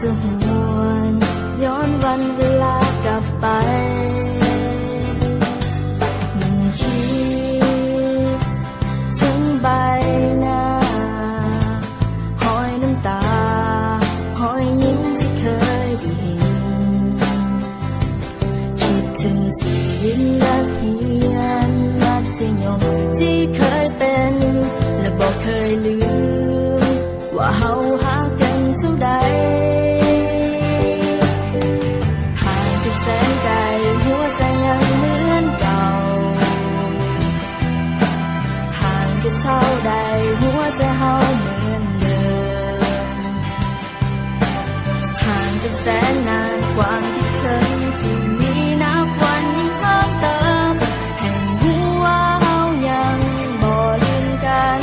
จะหวนย้อนวันเวลากลับไปมันคิดถึงใบหน้าหอยน้ำตาหอยยิ้มที่เคยได้เห็นคิดถึงสิ่งวินและเพียนมัธยมที่เคยเป็นและบอกเคยลืมว่าเฮาหากันเท่าใดห่างกันแสนไกลหัวใจยังเหมือนเก่าห่างกันเท่าใดหัวใจเฮาเหมือนเดิมห่างกันแสนนานความคิดถึงที่มีนับวันยิ่งเพิ่มเติมให้รู้ว่าเฮายังบ่ลืมกัน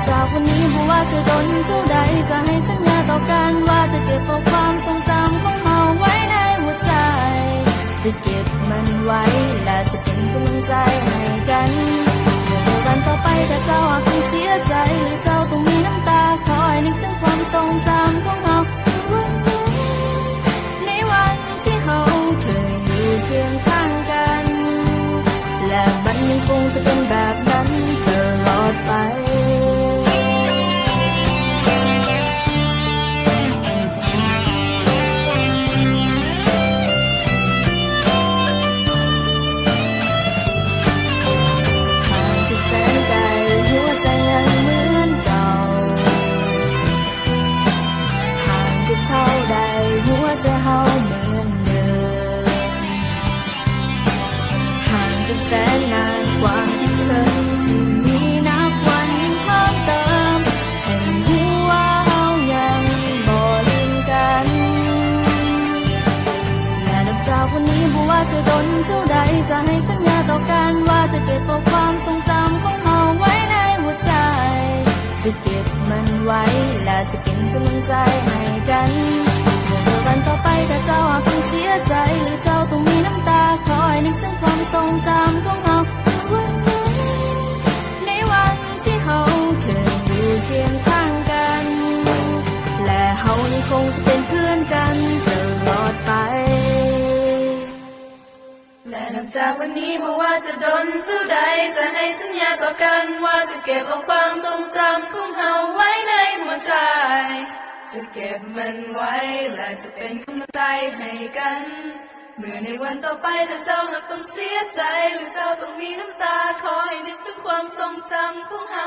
จากวันนี้บอกว่าจะโดนเท่าใดจะให้สัญญาต่อกันว่าจะเก็บเอาความทรงจำของเราไว้ในหัวใจจะเก็บมันไว้และจะเป็นกำลังใจให้กันเมื่อวันต่อไปถ้าเจ้าหากต้องเสียใจหรือเจ้าต้องมีน้ำตาคอยนึกถึงความทรงจำของเราในวันที่เราเคยอยู่เคียงข้างกันและมันยังคงจะเป็นแบบนั้นตลอดไปหัวใจเฮาเหมือนเดิมห่างกันแสนนานความคิดถึงที่มีนับวันยิ่งเพิ่มเติมให้รู้ว่าเฮายังบ่ลืมกันและนับจากวันนี้บอกว่าจะโดนเท่าใดจะให้สัญญาต่อกันว่าจะเก็บเอาความทรงจำของเราไว้ในหัวใจจะเก็บมันไว้และจะเป็นกำลังใจให้กันวันต่อไปถ้าเจ้าหากต้องเสียใจหรือเจ้าต้องมีน้ำตาคอยนึกถึงความทรงจำของเราในวันที่เราเคยอยู่เคียงข้างกันและเรายังคงจะเป็นเพื่อนกันตลอดไปและนับจากวันนี้ไม่ว่าจะโดนเท่าใดจะให้สัญญาต่อกันว่าจะเก็บเอาความทรงจำของเราไว้ในหัวใจจะเก็บมันไว้และจะเป็นกำลังใจให้กันเมื่อในวันต่อไปถ้าเจ้าหากต้องเสียใจหรือเจ้าต้องมีน้ำตาขอให้นึกถึงความทรงจำของเรา